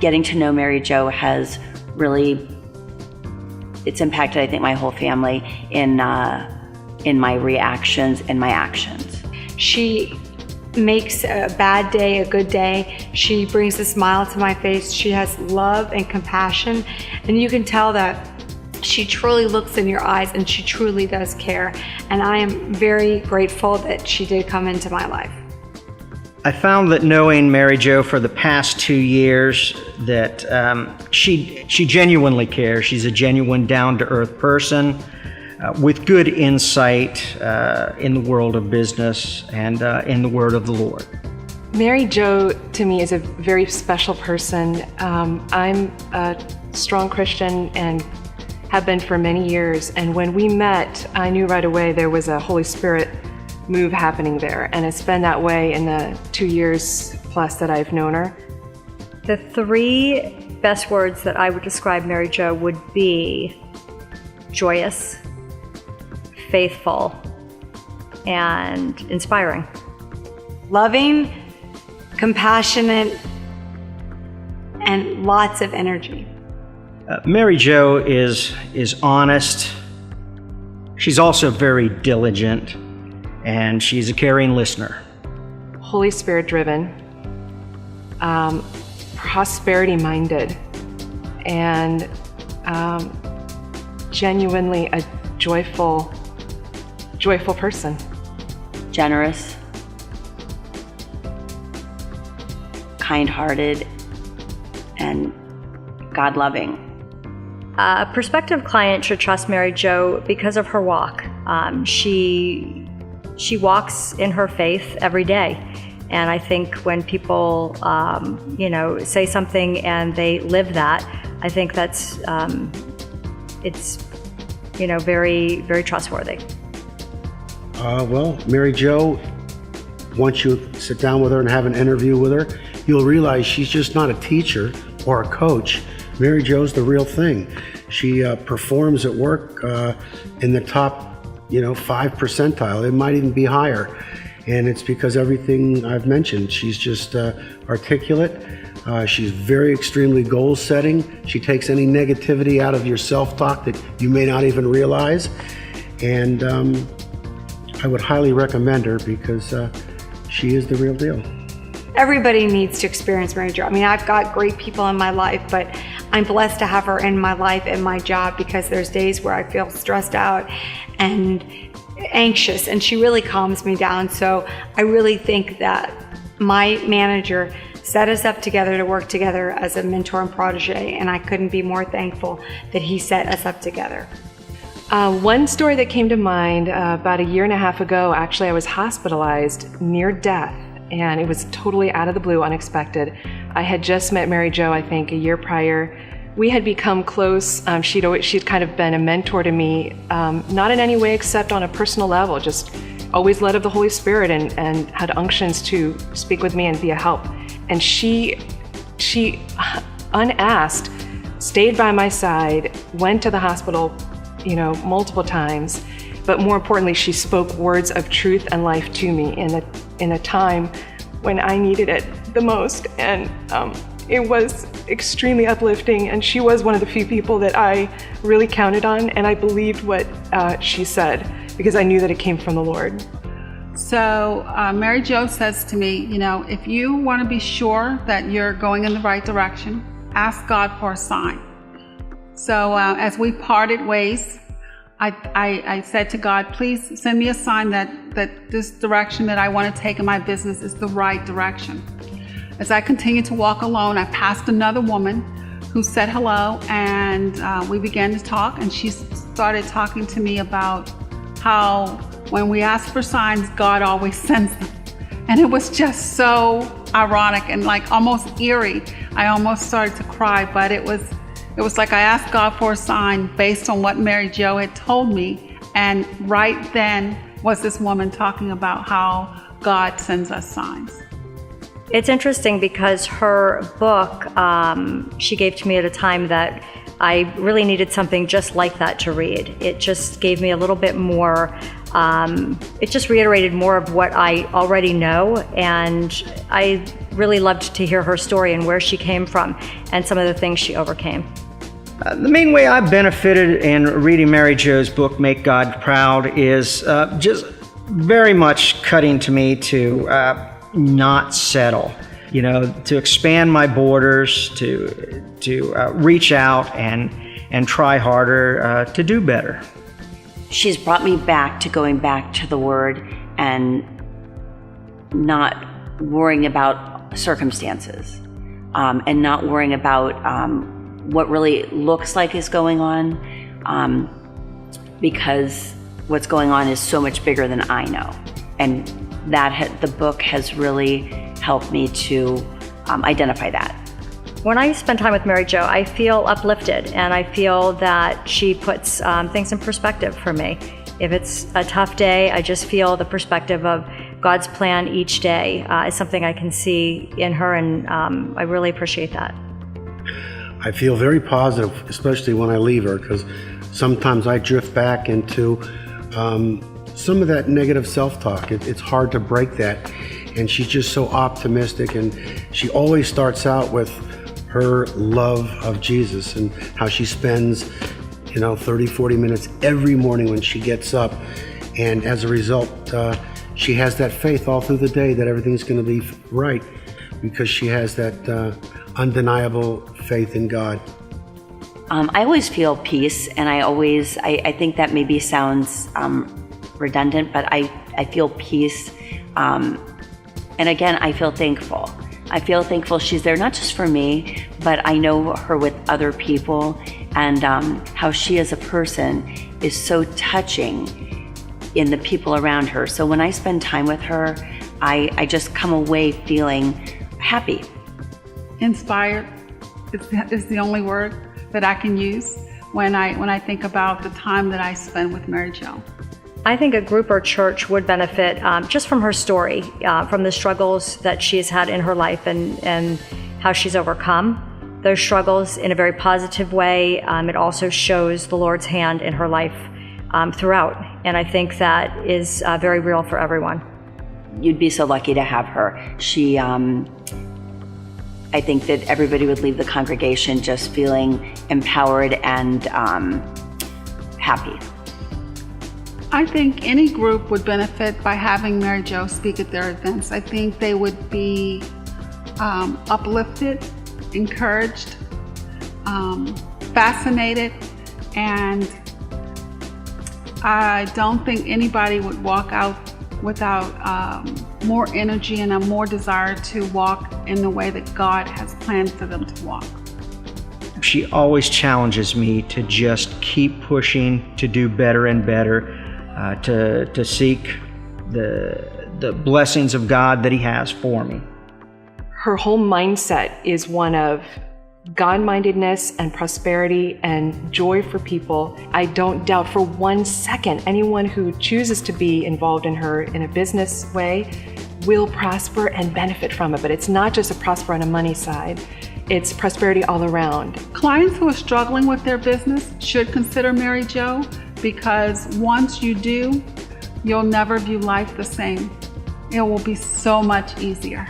getting to know Mary Jo has really, it's impacted, I think, my whole family in my reactions and my actions. She makes a bad day a good day. She brings a smile to my face. She has love and compassion, and you can tell that she truly looks in your eyes and she truly does care. And I am very grateful that she did come into my life. I found that knowing Mary Jo for the past 2 years, that she genuinely cares. She's a genuine, down-to-earth person with good insight in the world of business and in the word of the Lord. Mary Jo, to me, is a very special person. I'm a strong Christian and have been for many years. And when we met, I knew right away there was a Holy Spirit move happening there. And it's been that way in the 2 years plus that I've known her. The 3 best words that I would describe Mary Jo would be joyous, faithful, and inspiring. Loving, compassionate, and lots of energy. Mary Jo is honest. She's also very diligent, and she's a caring listener. Holy Spirit driven, prosperity minded, and genuinely a joyful person. Generous, kind-hearted, and God-loving. A prospective client should trust Mary Jo because of her walk. She walks in her faith every day. And I think when people, say something and they live that, I think that's, it's, very, very trustworthy. Well, Mary Jo, once you sit down with her and have an interview with her, you'll realize she's just not a teacher or a coach. Mary Jo's the real thing. She performs at work in the top, 5 percentile. It might even be higher. And it's because everything I've mentioned. She's just articulate. She's very extremely goal setting. She takes any negativity out of your self-talk that you may not even realize. And I would highly recommend her because she is the real deal. Everybody needs to experience Mary Jo. I mean, I've got great people in my life, but I'm blessed to have her in my life and my job because there's days where I feel stressed out and anxious, and she really calms me down. So I really think that my manager set us up together to work together as a mentor and protege, and I couldn't be more thankful that he set us up together. One story that came to mind about 1.5 years ago, actually, I was hospitalized near death, and it was totally out of the blue, unexpected. I had just met Mary Jo, I think, a year prior. We had become close. She'd kind of been a mentor to me, not in any way except on a personal level, just always led of the Holy Spirit and had unctions to speak with me and be a help. And she unasked, stayed by my side, went to the hospital, multiple times, but more importantly, she spoke words of truth and life to me in a time when I needed it the most. And it was extremely uplifting, and she was one of the few people that I really counted on, and I believed what she said because I knew that it came from the Lord. So Mary Jo says to me, if you want to be sure that you're going in the right direction, ask God for a sign. So as we parted ways, I said to God, please send me a sign that this direction that I want to take in my business is the right direction. As I continued to walk alone, I passed another woman who said hello, and we began to talk, and she started talking to me about how when we ask for signs, God always sends them. And it was just so ironic and like almost eerie. I almost started to cry, but it was like I asked God for a sign based on what Mary Jo had told me, and right then was this woman talking about how God sends us signs. It's interesting because her book, she gave to me at a time that I really needed something just like that to read. It just gave me a little bit more it just reiterated more of what I already know, and I really loved to hear her story and where she came from and some of the things she overcame. The main way I benefited in reading Mary Jo's book, Make God Proud, is just very much cutting to me to not settle, to expand my borders, to reach out and try harder to do better. She's brought me back to going back to the Word and not worrying about circumstances and not worrying about what really looks like is going on, because what's going on is so much bigger than I know. And the book has really helped me to identify that. When I spend time with Mary Jo, I feel uplifted, and I feel that she puts things in perspective for me. If it's a tough day, I just feel the perspective of God's plan each day is something I can see in her, and I really appreciate that. I feel very positive, especially when I leave her, because sometimes I drift back into some of that negative self-talk. It's hard to break that, and she's just so optimistic, and she always starts out with her love of Jesus and how she spends 30-40 minutes every morning when she gets up, and as a result she has that faith all through the day that everything's going to be right, because she has that undeniable faith in God. I always feel peace, and I think that maybe sounds redundant, but I feel peace, and again, I feel thankful. I feel thankful she's there not just for me, but I know her with other people, and how she as a person is so touching in the people around her. So when I spend time with her, I just come away feeling happy. Inspired is the only word that I can use when I think about the time that I spend with Mary Jo. I think a group or church would benefit just from her story, from the struggles that she's had in her life and how she's overcome those struggles in a very positive way. It also shows the Lord's hand in her life throughout, and I think that is very real for everyone. You'd be so lucky to have her. She, I think that everybody would leave the congregation just feeling empowered and happy. I think any group would benefit by having Mary Jo speak at their events. I think they would be uplifted, encouraged, fascinated, and I don't think anybody would walk out without more energy and a more desire to walk in the way that God has planned for them to walk. She always challenges me to just keep pushing, to do better and better, to seek the blessings of God that He has for me. Her whole mindset is one of God-mindedness and prosperity and joy for people. I don't doubt for 1 second anyone who chooses to be involved in her in a business way will prosper and benefit from it. But it's not just a prosper on a money side. It's prosperity all around. Clients who are struggling with their business should consider Mary Jo, because once you do, you'll never view life the same. It will be so much easier.